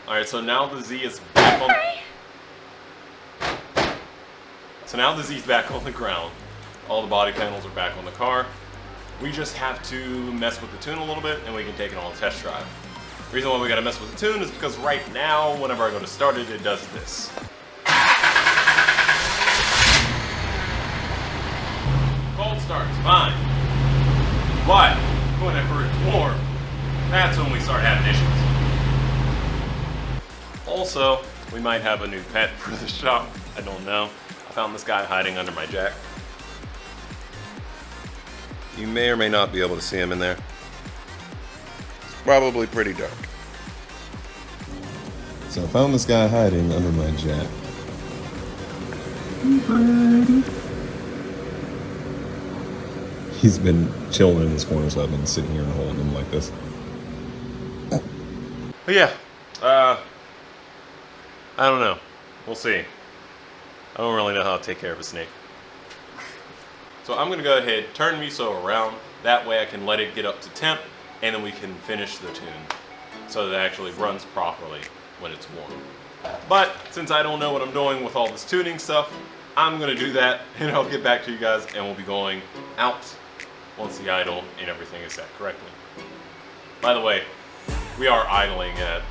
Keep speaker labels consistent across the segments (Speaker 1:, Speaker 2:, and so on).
Speaker 1: Alright, so now the Z is back on... So now the Z is back on the ground. All the body panels are back on the car. We just have to mess with the tune a little bit and we can take it on a test drive. The reason why we gotta mess with the tune is because right now, whenever I go to start it, it does this. Cold starts, fine. But whenever it's warm, that's when we start having issues. Also, we might have a new pet for the shop. I don't know. I found this guy hiding under my jack. You may or may not be able to see him in there. It's probably pretty dark.
Speaker 2: So I found this guy hiding under my jack. He's been chilling in this corner, so I've been sitting here and holding him like this.
Speaker 1: But yeah, I don't know. We'll see. I don't really know how to take care of a snake. So I'm gonna go ahead, turn Miso around. That way I can let it get up to temp, and then we can finish the tune so that it actually runs properly when it's warm. But since I don't know what I'm doing with all this tuning stuff, I'm gonna do that, and I'll get back to you guys, and we'll be going out once the idle and everything is set correctly. By the way, we are idling at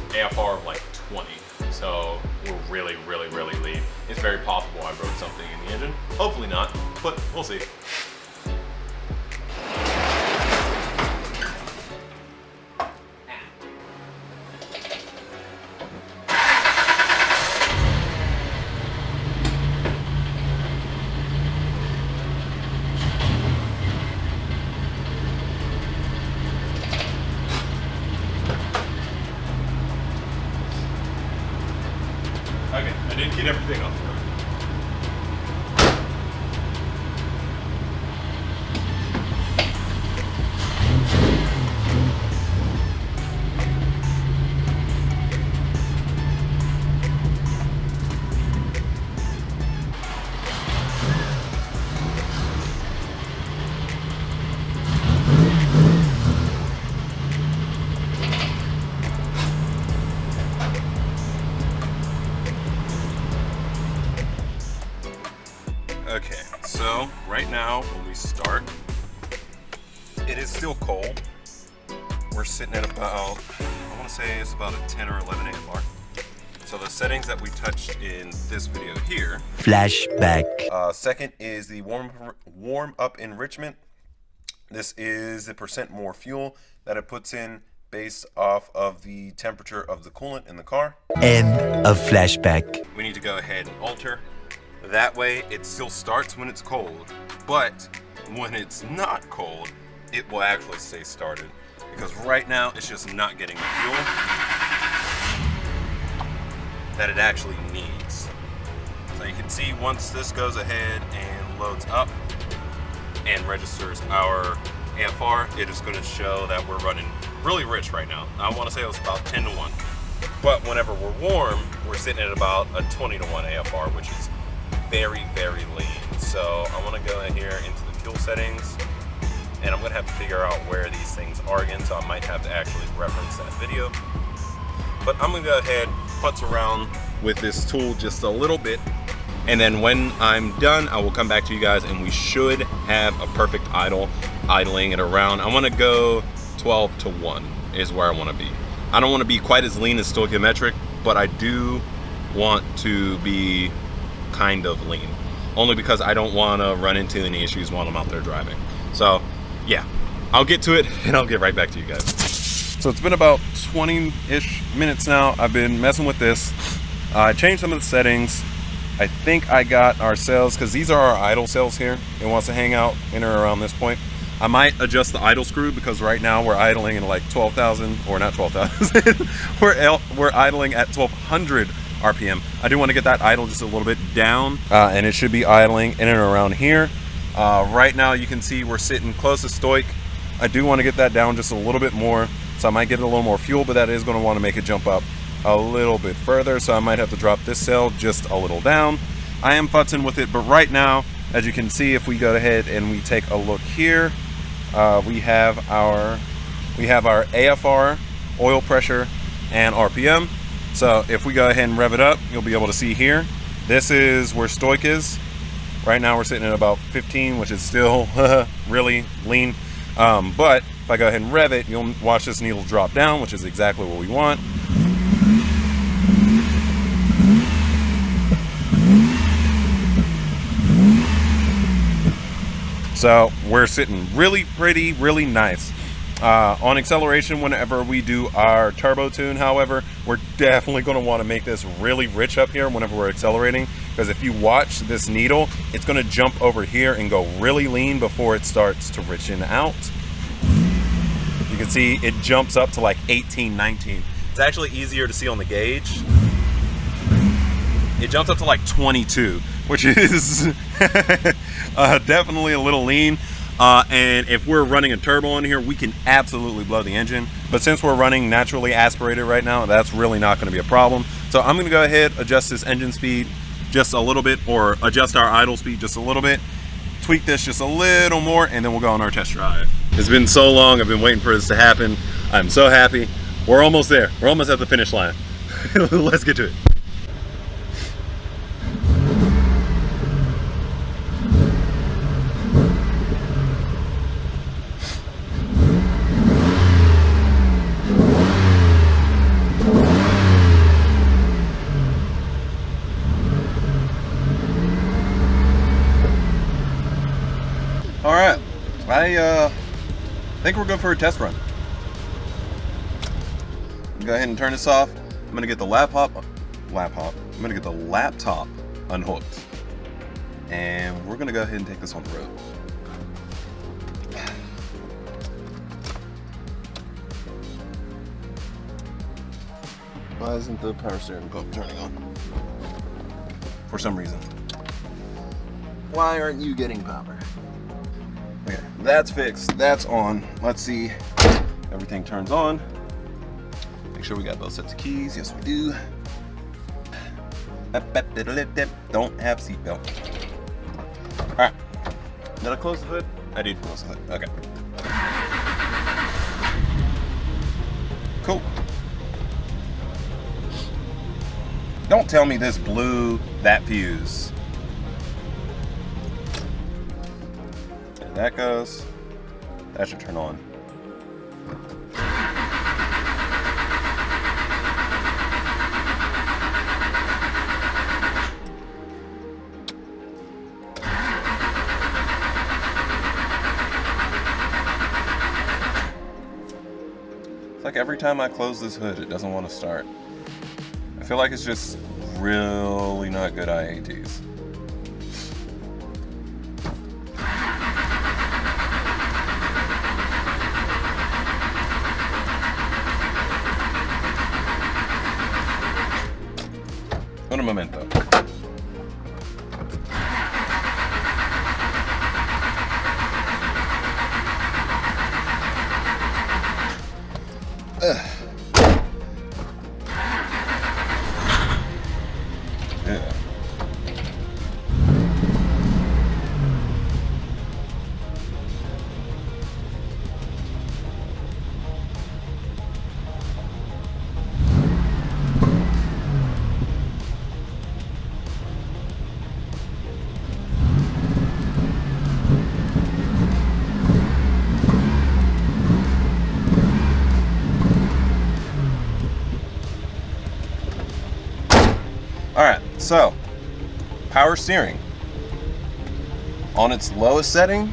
Speaker 1: AFR of like 20. So we're really lean. It's very possible I broke something in the engine. Hopefully not, but we'll see. Okay, I didn't get everything off. Okay, so right now when we start, it is still cold. We're sitting at about, I want to say it's about a 10 or 11 AFR. So the settings that we touched in this video here.
Speaker 3: Flashback.
Speaker 1: Second is the warm up enrichment. This is the percent more fuel that it puts in based off of the temperature of the coolant in the car.
Speaker 3: End of flashback.
Speaker 1: We need to go ahead and alter. That way it still starts when it's cold, but when it's not cold, it will actually stay started. Because right now it's just not getting the fuel that it actually needs. So you can see once this goes ahead and loads up and registers our AFR, it is going to show that we're running really rich right now. I want to say it was about 10 to 1. But whenever we're warm, we're sitting at about a 20 to 1 AFR, which is very lean. So I want to go in here into the fuel settings, and I'm going to have to figure out where these things are again, so I might have to actually reference that video. But I'm going to go ahead, putz around with this tool just a little bit, and then when I'm done, I will come back to you guys, and we should have a perfect idling it around. I want to go 12 to 1 is where I want to be. I don't want to be quite as lean as stoichiometric, but I do want to be kind of lean, only because I don't want to run into any issues while I'm out there driving. So yeah, I'll get to it and I'll get right back to you guys. So it's been about 20-ish minutes now. I've been messing with this. I changed some of the settings. I think I got our cells, because these are our idle cells here. It wants to hang out in or around this point. I might adjust the idle screw, because right now we're idling in like 12,000, or not 12,000. we're idling at 1,200 RPM. I do want to get that idle just a little bit down, and it should be idling in and around here. Right now you can see we're sitting close to stoic. I do want to get that down just a little bit more, so I might get a little more fuel, but that is going to want to make it jump up a little bit further, so I might have to drop this cell just a little down. I am futzing with it, but right now, as you can see, if we go ahead and we take a look here, we have our AFR, oil pressure, and RPM. So if we go ahead and rev it up, you'll be able to see here. This is where stoic is. Right now we're sitting at about 15, which is still really lean. But if I go ahead and rev it, you'll watch this needle drop down, which is exactly what we want. So we're sitting really pretty, really nice. On acceleration, whenever we do our turbo tune, however, we're definitely going to want to make this really rich up here whenever we're accelerating, because if you watch this needle, it's going to jump over here and go really lean before it starts to richen out. You can see it jumps up to like 18, 19. It's actually easier to see on the gauge. It jumps up to like 22, which is definitely a little lean. And if we're running a turbo in here, we can absolutely blow the engine. But since we're running naturally aspirated right now, that's really not going to be a problem. So I'm going to go ahead, adjust this engine speed just a little bit, or adjust our idle speed just a little bit, tweak this just a little more, and then we'll go on our test drive. It's been so long. I've been waiting for this to happen. I'm so happy. We're almost there. We're almost at the finish line. Let's get to it. All right, I think we're good for a test run. Go ahead and turn this off. I'm gonna get the laptop unhooked, and we're gonna go ahead and take this on the road. Why isn't the power steering pump turning on? For some reason. Why aren't you getting power? Okay, that's fixed. That's on. Let's see. Everything turns on. Make sure we got both sets of keys. Yes, we do. Don't have seatbelt. All right. Did I close the hood? I did close the hood. Okay. Cool. Don't tell me this blew that fuse. There that goes. That should turn on. It's like every time I close this hood, it doesn't want to start. I feel like it's just really not good IATs. Un momento. Yeah. Alright, so power steering on its lowest setting,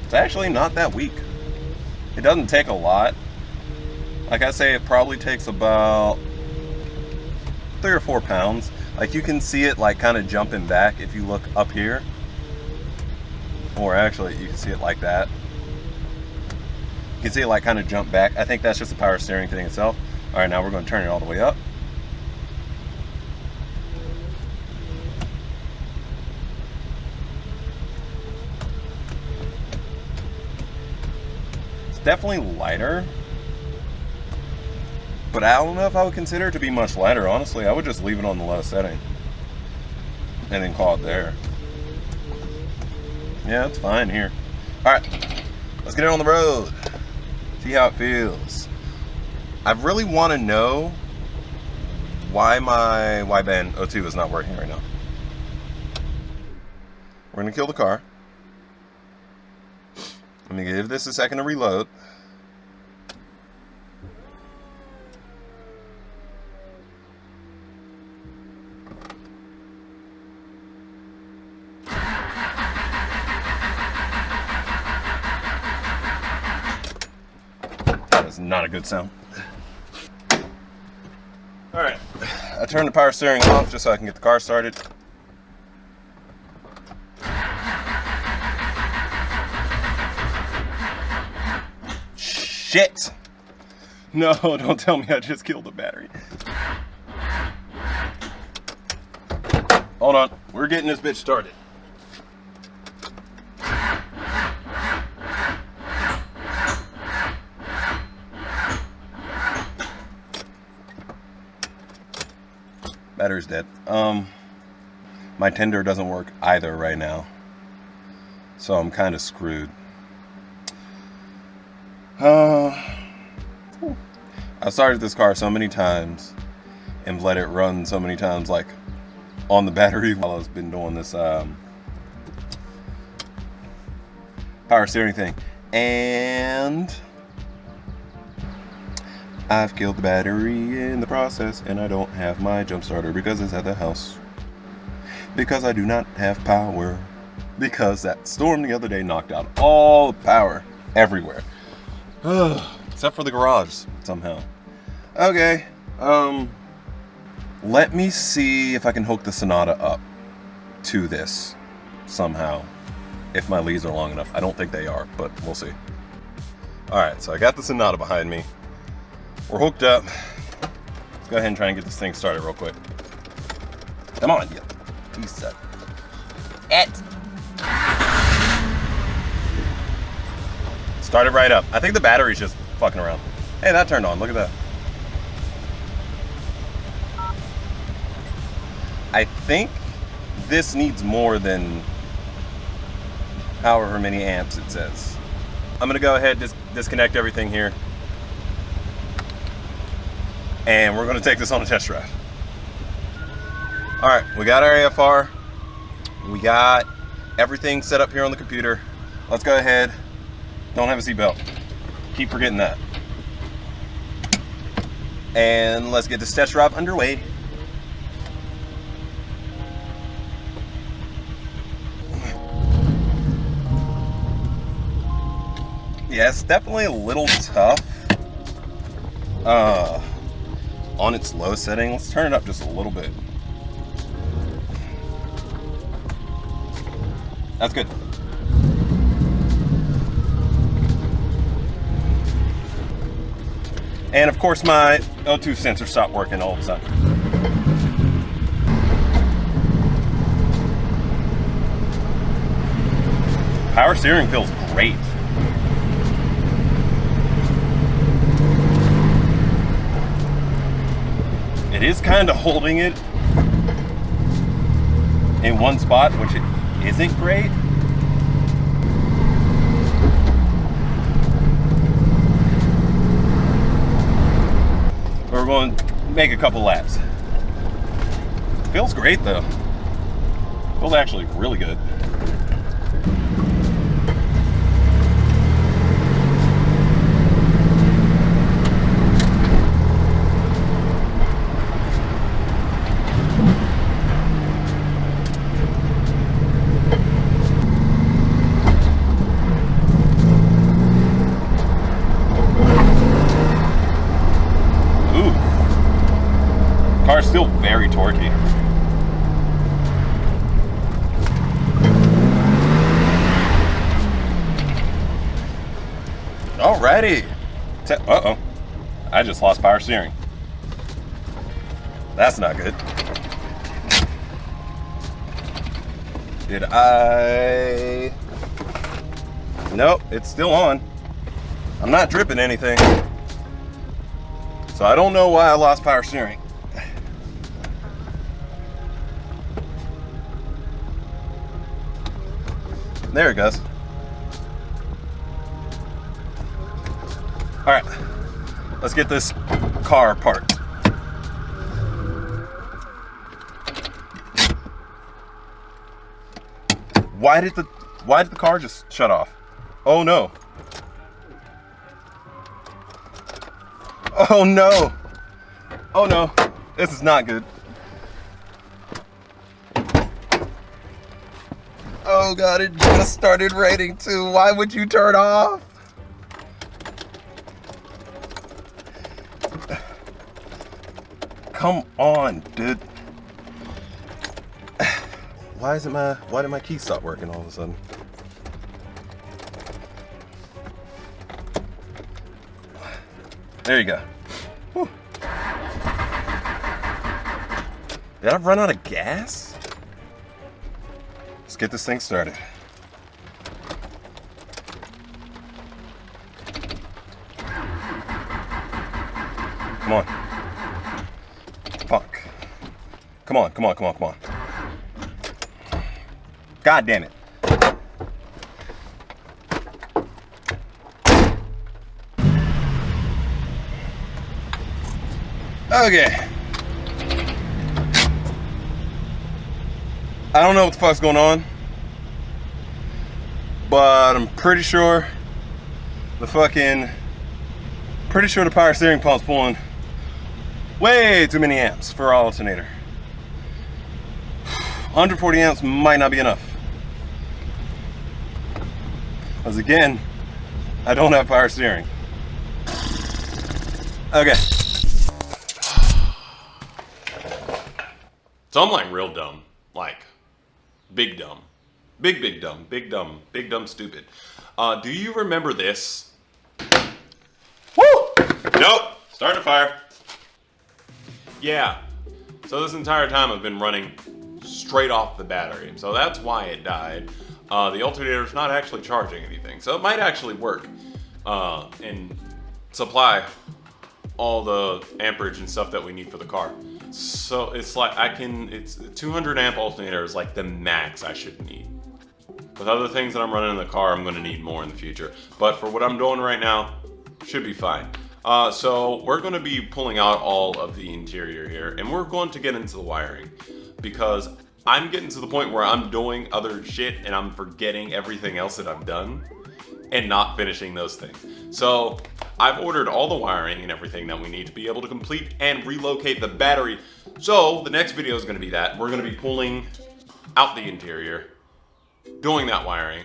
Speaker 1: it's actually not that weak. It doesn't take a lot. Like I say, it probably takes about 3 or 4 pounds. Like you can see it like kind of jumping back if you look up here, or actually you can see it like that. You can see it like kind of jump back. I think that's just the power steering thing itself. All right, now we're going to turn it all the way up. It's definitely lighter, but I don't know if I would consider it to be much lighter. Honestly, I would just leave it on the low setting and then call it there. Yeah, it's fine here. All right, let's get it on the road. See how it feels. I really want to know why my wideband O2 is not working right now. We're going to kill the car. I'm going to give this a second to reload. That is not a good sound. Alright, I turned the power steering off just so I can get the car started. Shit! No, don't tell me I just killed the battery. Hold on, we're getting this bitch started. Battery's dead. My tender doesn't work either right now, so I'm kind of screwed. I've started this car so many times and let it run so many times, like on the battery, while I've been doing this power steering thing, and I've killed the battery in the process, and I don't have my jump starter because it's at the house. Because I do not have power. Because that storm the other day knocked out all the power everywhere. Except for the garage, somehow. Okay, let me see if I can hook the Sonata up to this somehow. If my leads are long enough. I don't think they are, but we'll see. Alright, so I got the Sonata behind me. We're hooked up. Let's go ahead and try and get this thing started real quick. Come on, you piece of it. Started right up. I think the battery's just fucking around. Hey, that turned on. Look at that. I think this needs more than however many amps it says. I'm gonna go ahead and disconnect everything here. And we're gonna take this on a test drive. All right, we got our AFR. We got everything set up here on the computer. Let's go ahead. Don't have a seatbelt. Keep forgetting that. And let's get this test drive underway. Yeah, it's definitely a little tough. On its low setting. Let's turn it up just a little bit. That's good. And of course my O2 sensor stopped working all of a sudden. Power steering feels great. It is kind of holding it in one spot, which it isn't great. We're going to make a couple laps. Feels great though. Feels actually really good. Car's still very torquey. Alrighty. Uh-oh. I just lost power steering. That's not good. Did I? Nope, it's still on. I'm not dripping anything. So I don't know why I lost power steering. There it goes. All right, let's get this car parked. Why did the car just shut off? Oh no. Oh no. Oh no. This is not good. Oh god, it just started raining too. Why would you turn off? Come on, dude. Why did my key stop working all of a sudden? There you go. Whew. Did I run out of gas? Let's get this thing started. Come on. Fuck. Come on, come on, come on, come on. God damn it. Okay. I don't know what the fuck's going on, but I'm pretty sure the power steering pump's pulling way too many amps for our alternator. 140 amps might not be enough. Because again, I don't have power steering. Okay. So I'm like real dumb. Like, big dumb. Big dumb. Big dumb. Big dumb stupid. Do you remember this? Woo! Nope. Starting a fire. Yeah. So this entire time I've been running straight off the battery. So that's why it died. The alternator's not actually charging anything. So it might actually work and supply all the amperage and stuff that we need for the car. So it's like it's 200 amp alternator is like the max I should need. With other things that I'm running in the car, I'm gonna need more in the future. But for what I'm doing right now, should be fine. So we're gonna be pulling out all of the interior here and we're going to get into the wiring because I'm getting to the point where I'm doing other shit and I'm forgetting everything else that I've done and not finishing those things. So I've ordered all the wiring and everything that we need to be able to complete and relocate the battery. So the next video is going to be that. We're going to be pulling out the interior, doing that wiring,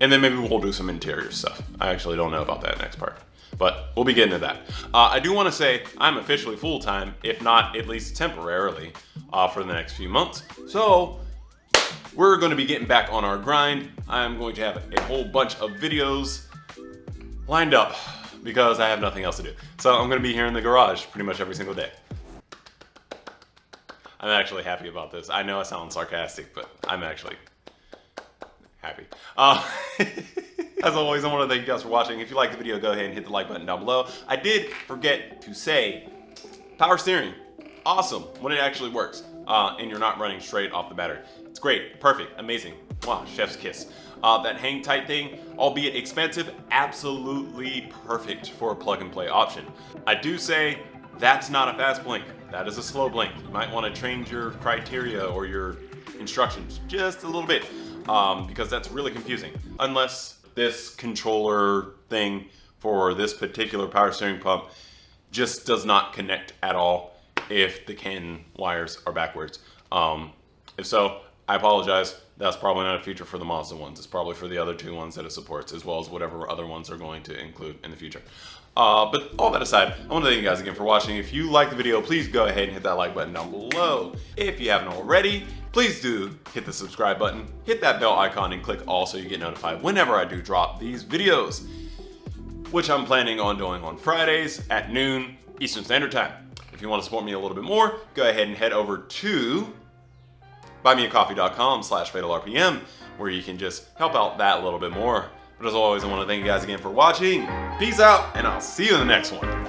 Speaker 1: and then maybe we'll do some interior stuff. I actually don't know about that next part, but we'll be getting to that. I do want to say I'm officially full-time, if not at least temporarily, for the next few months. So we're going to be getting back on our grind. I'm going to have a whole bunch of videos lined up because I have nothing else to do. So I'm going to be here in the garage pretty much every single day. I'm actually happy about this. I know I sound sarcastic, but I'm actually happy. As always, I want to thank you guys for watching. If you liked the video, go ahead and hit the like button down below. I did forget to say, power steering, awesome when it actually works and you're not running straight off the battery. It's great, perfect, amazing. Wow, chef's kiss. That hang tight thing, albeit expensive, absolutely perfect for a plug and play option. I do say that's not a fast blink. That is a slow blink. You might want to change your criteria or your instructions just a little bit because that's really confusing. Unless this controller thing for this particular power steering pump just does not connect at all if the CAN wires are backwards. If so, I apologize. That's probably not a feature for the Mazda ones. It's probably for the other two ones that it supports, as well as whatever other ones are going to include in the future. But all that aside, I want to thank you guys again for watching. If you liked the video, please go ahead and hit that like button down below. If you haven't already, please do hit the subscribe button, hit that bell icon, and click all so you get notified whenever I do drop these videos, which I'm planning on doing on Fridays at noon Eastern Standard Time. If you want to support me a little bit more, go ahead and head over to buymeacoffee.com/FatalRPM, where you can just help out that a little bit more. But as always, I want to thank you guys again for watching. Peace out, and I'll see you in the next one.